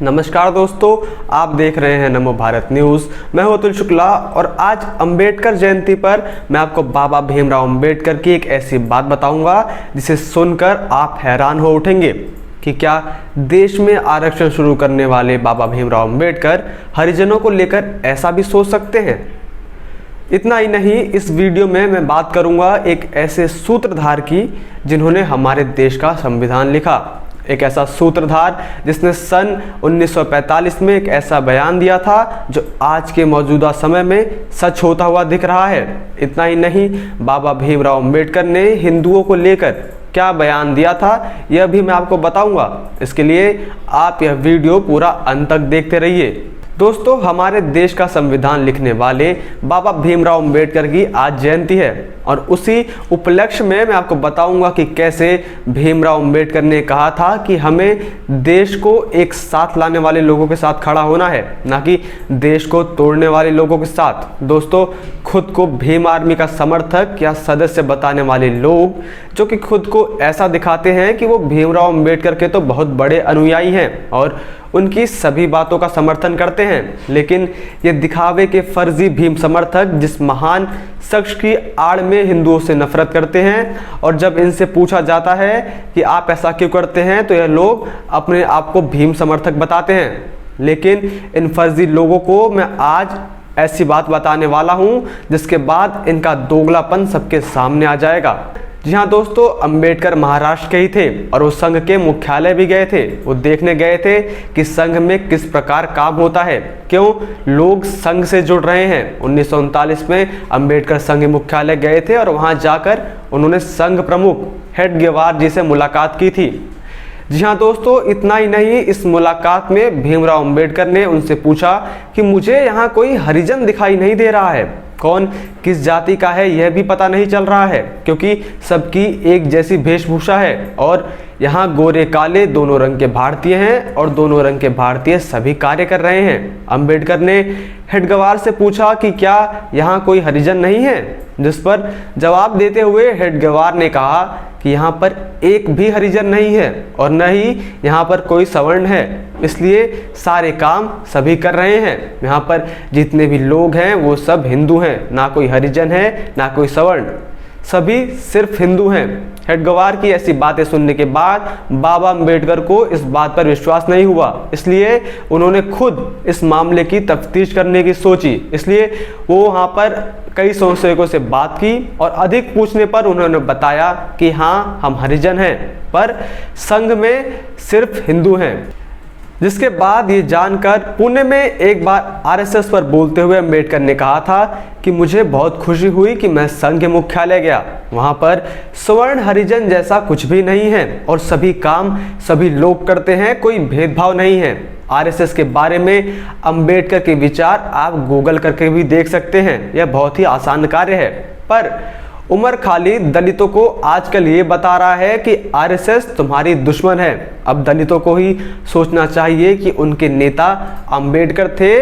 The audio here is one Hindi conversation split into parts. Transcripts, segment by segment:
नमस्कार दोस्तों, आप देख रहे हैं नमो भारत न्यूज़। मैं हूं अतुल शुक्ला और आज अंबेडकर जयंती पर मैं आपको बाबा भीमराव अंबेडकर की एक ऐसी बात बताऊंगा जिसे सुनकर आप हैरान हो उठेंगे कि क्या देश में आरक्षण शुरू करने वाले बाबा भीमराव अंबेडकर हरिजनों को लेकर ऐसा भी सोच सकते हैं। इतना ही नहीं, इस वीडियो में मैं बात करूंगा एक ऐसे सूत्रधार की जिन्होंने हमारे देश का संविधान लिखा। एक ऐसा सूत्रधार जिसने सन 1945 में एक ऐसा बयान दिया था जो आज के मौजूदा समय में सच होता हुआ दिख रहा है। इतना ही नहीं, बाबा भीमराव अंबेडकर ने हिंदुओं को लेकर क्या बयान दिया था यह भी मैं आपको बताऊंगा। इसके लिए आप यह वीडियो पूरा अंत तक देखते रहिए। दोस्तों, हमारे देश का संविधान लिखने वाले बाबा भीमराव अंबेडकर की आज जयंती है और उसी उपलक्ष्य में मैं आपको बताऊंगा कि कैसे भीमराव अंबेडकर ने कहा था कि हमें देश को एक साथ लाने वाले लोगों के साथ खड़ा होना है, ना कि देश को तोड़ने वाले लोगों के साथ। दोस्तों, खुद को भीम आर्मी का समर्थक या सदस्य बताने वाले लोग जो कि खुद को ऐसा दिखाते हैं कि वो भीमराव अंबेडकर के तो बहुत बड़े अनुयायी हैं और उनकी सभी बातों का समर्थन करते हैं, लेकिन ये दिखावे के फर्जी भीम समर्थक जिस महान शख्स की आड़ में हिंदुओं से नफरत करते हैं और जब इनसे पूछा जाता है कि आप ऐसा क्यों करते हैं तो यह लोग अपने आप को भीम समर्थक बताते हैं। लेकिन इन फर्जी लोगों को मैं आज ऐसी बात बताने वाला हूं जिसके बाद इनका दोगलापन सबके सामने आ जाएगा। जी हाँ दोस्तों, अंबेडकर महाराष्ट्र के ही थे और वो संघ के मुख्यालय भी गए थे। वो देखने गए थे कि संघ में किस प्रकार काम होता है, क्यों लोग संघ से जुड़ रहे हैं। 1939 में अंबेडकर संघ मुख्यालय गए थे और वहाँ जाकर उन्होंने संघ प्रमुख हेडगेवार जी से मुलाकात की थी। जी हाँ दोस्तों, इतना ही नहीं, इस मुलाकात में भीमराव अंबेडकर ने उनसे पूछा कि मुझे यहाँ कोई हरिजन दिखाई नहीं दे रहा है, कौन किस जाति का है यह भी पता नहीं चल रहा है, क्योंकि सबकी एक जैसी वेशभूषा है और यहाँ गोरे काले दोनों रंग के भारतीय हैं और दोनों रंग के भारतीय सभी कार्य कर रहे हैं। अंबेडकर ने हेडगवार से पूछा कि क्या यहाँ कोई हरिजन नहीं है, जिस पर जवाब देते हुए हेडगवार ने कहा कि यहाँ पर एक भी हरिजन नहीं है और न ही यहाँ पर कोई सवर्ण है, इसलिए सारे काम सभी कर रहे हैं। यहाँ पर जितने भी लोग हैं वो सब हिंदू हैं, ना कोई हरिजन है ना कोई सवर्ण, सभी सिर्फ हिंदू हैं। हेडगवार की ऐसी बातें सुनने के बाद बाबा अंबेडकर को इस बात पर विश्वास नहीं हुआ, इसलिए उन्होंने खुद इस मामले की तफ्तीश करने की सोची। इसलिए वो वहाँ पर कई स्वयंसेवकों से बात की और अधिक पूछने पर उन्होंने बताया कि हाँ, हम हरिजन हैं पर संघ में सिर्फ हिंदू हैं। जिसके बाद ये जानकर पुणे में एक बार आरएसएस पर बोलते हुए अंबेडकर ने कहा था कि मुझे बहुत खुशी हुई कि मैं संघ मुख्यालय गया, वहाँ पर सवर्ण हरिजन जैसा कुछ भी नहीं है और सभी काम सभी लोग करते हैं, कोई भेदभाव नहीं है। आरएसएस के बारे में अंबेडकर के विचार आप गूगल करके भी देख सकते हैं, यह बहुत ही आसान कार्य है। पर उमर खालिद दलितों को आजकल ये बता रहा है कि आरएसएस तुम्हारी दुश्मन है। अब दलितों को ही सोचना चाहिए कि उनके नेता अंबेडकर थे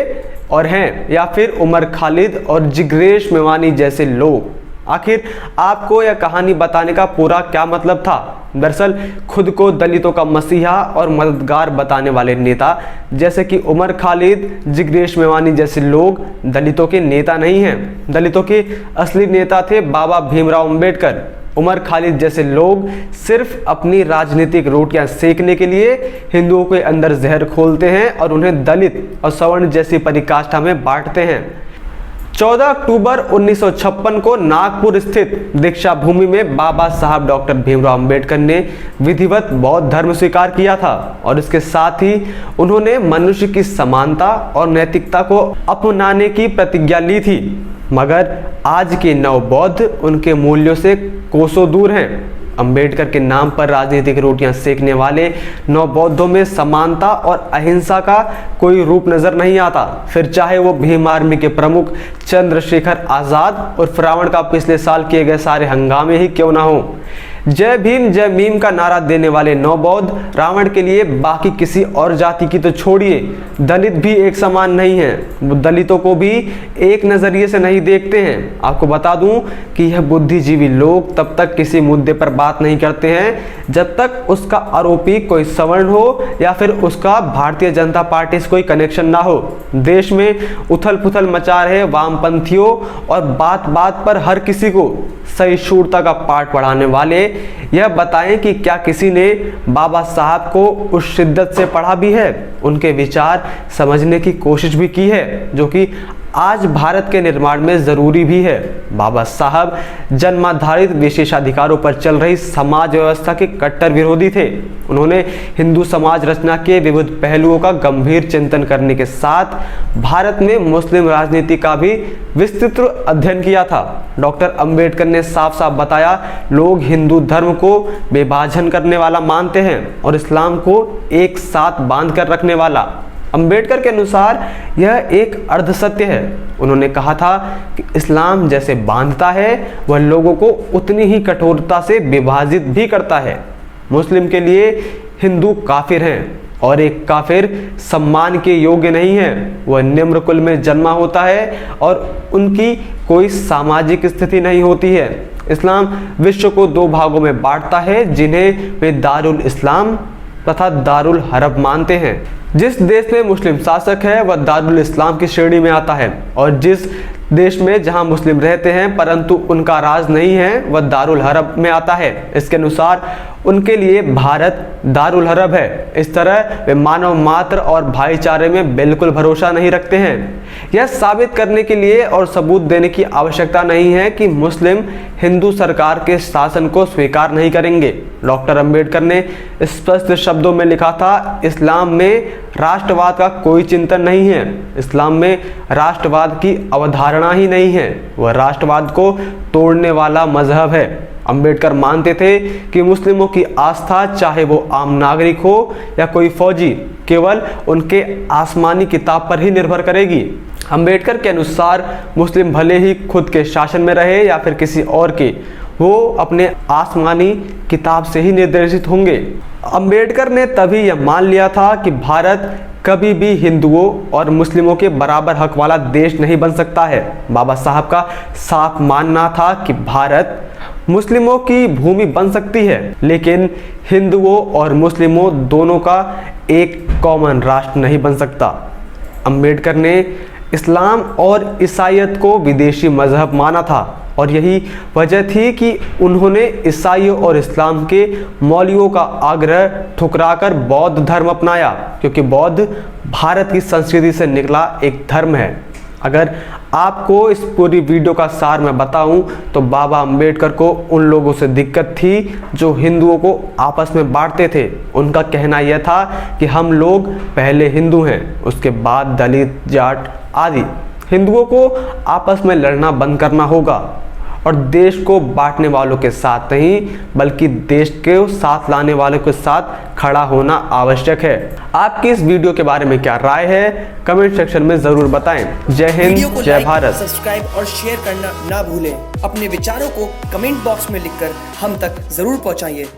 और हैं या फिर उमर खालिद और जिग्नेश मेवानी जैसे लोग। आखिर आपको यह कहानी बताने का पूरा क्या मतलब था? दरअसल खुद को दलितों का मसीहा और मददगार बताने वाले नेता जैसे कि उमर खालिद, जिग्नेश मेवानी जैसे लोग दलितों के नेता नहीं हैं। दलितों के असली नेता थे बाबा भीमराव अंबेडकर। उमर खालिद जैसे लोग सिर्फ अपनी राजनीतिक रोटियां सेकने के लिए हिंदुओं के अंदर जहर खोलते हैं और उन्हें दलित और सवर्ण जैसी परिकाष्ठा में बांटते हैं। 14 अक्टूबर 1956 को नागपुर स्थित दीक्षा भूमि में बाबा साहब डॉक्टर भीमराव अंबेडकर ने विधिवत बौद्ध धर्म स्वीकार किया था और इसके साथ ही उन्होंने मनुष्य की समानता और नैतिकता को अपनाने की प्रतिज्ञा ली थी। मगर आज के नव बौद्ध उनके मूल्यों से कोसों दूर हैं। अंबेडकर के नाम पर राजनीतिक रोटियां सेकने वाले नवबौद्धों में समानता और अहिंसा का कोई रूप नजर नहीं आता, फिर चाहे वो भीम आर्मी के प्रमुख चंद्रशेखर आजाद और रावण का पिछले साल किए गए सारे हंगामे ही क्यों ना हो। जय भीम जय मीम का नारा देने वाले नौबौद्ध रावण के लिए बाकी किसी और जाति की तो छोड़िए, दलित भी एक समान नहीं है। वो दलितों को भी एक नज़रिए से नहीं देखते हैं। आपको बता दूं कि यह बुद्धिजीवी लोग तब तक किसी मुद्दे पर बात नहीं करते हैं जब तक उसका आरोपी कोई सवर्ण हो या फिर उसका भारतीय जनता पार्टी से कोई कनेक्शन ना हो। देश में उथल पुथल मचा रहे वामपंथियों और बात बात पर हर किसी को सहिष्णुता का पाठ पढ़ाने वाले यह बताएं कि क्या किसी ने बाबा साहब को उस शिद्दत से पढ़ा भी है, उनके विचार समझने की कोशिश भी की है, जो कि आज भारत के निर्माण में जरूरी भी है। बाबा साहब जन्माधारित विशेषाधिकारों पर चल रही समाज व्यवस्था के कट्टर विरोधी थे। उन्होंने हिंदू समाज रचना के विविध पहलुओं का गंभीर चिंतन करने के साथ भारत में मुस्लिम राजनीति का भी विस्तृत अध्ययन किया था। डॉक्टर अंबेडकर ने साफ साफ बताया, लोग हिंदू धर्म को विभाजन करने वाला मानते हैं और इस्लाम को एक साथ बांध कर रखने वाला। अंबेडकर के अनुसार यह एक अर्धसत्य है। उन्होंने कहा था कि इस्लाम जैसे बांधता है वह लोगों को उतनी ही कठोरता से विभाजित भी करता है। मुस्लिम के लिए हिंदू काफिर हैं और एक काफिर सम्मान के योग्य नहीं है। वह निम्न कुल में जन्मा होता है और उनकी कोई सामाजिक स्थिति नहीं होती है। इस्लाम विश्व को दो भागों में बांटता है जिन्हें वे दारुल इस्लाम तथा दारुल हरब मानते हैं। जिस देश में मुस्लिम शासक है वह दारुल इस्लाम की श्रेणी में आता है और जिस देश में जहां मुस्लिम रहते हैं परंतु उनका राज नहीं है वह दारुल हरब में आता है। इसके अनुसार उनके लिए भारत दारुल हरब है। इस तरह वे मानव मात्र और भाईचारे में बिल्कुल भरोसा नहीं रखते हैं। यह साबित करने के लिए और सबूत देने की आवश्यकता नहीं है कि मुस्लिम हिंदू सरकार के शासन को स्वीकार नहीं करेंगे। डॉक्टर अंबेडकर ने स्पष्ट शब्दों में लिखा था, इस्लाम में राष्ट्रवाद का कोई चिंतन नहीं है। इस्लाम में राष्ट्रवाद की अवधारणा ही नहीं है। वह राष्ट्रवाद को तोड़ने वाला मजहब है। अंबेडकर मानते थे कि मुस्लिमों की आस्था चाहे वो आम नागरिक हो या कोई फौजी केवल उनके आसमानी किताब पर ही निर्भर करेगी। अंबेडकर के अनुसार मुस्लिम भले ही खुद के शासन में रहे या फिर किसी और के, वो अपने आसमानी किताब से ही निर्देशित होंगे। अंबेडकर ने तभी यह मान लिया था कि भारत कभी भी हिंदुओं और मुस्लिमों के बराबर हक वाला देश नहीं बन सकता है। बाबा साहब का साफ मानना था कि भारत मुस्लिमों की भूमि बन सकती है लेकिन हिंदुओं और मुस्लिमों दोनों का एक कॉमन राष्ट्र नहीं बन सकता। अंबेडकर ने इस्लाम और ईसाईयत को विदेशी मजहब माना था और यही वजह थी कि उन्होंने ईसाइयों और इस्लाम के मौलवियों का आग्रह ठुकराकर बौद्ध धर्म अपनाया, क्योंकि बौद्ध भारत की संस्कृति से निकला एक धर्म है। अगर आपको इस पूरी वीडियो का सार मैं बताऊं तो बाबा अंबेडकर को उन लोगों से दिक्कत थी जो हिंदुओं को आपस में बांटते थे। उनका कहना यह था कि हम लोग पहले हिंदू हैं, उसके बाद दलित, जाट आदि। हिंदुओं को आपस में लड़ना बंद करना होगा और देश को बांटने वालों के साथ नहीं बल्कि देश के साथ लाने वालों के साथ खड़ा होना आवश्यक है। आपकी इस वीडियो के बारे में क्या राय है कमेंट सेक्शन में जरूर बताएं। जय हिंद, जय भारत। सब्सक्राइब और शेयर करना ना भूलें। अपने विचारों को कमेंट बॉक्स में लिखकर हम तक जरूर पहुंचाइए।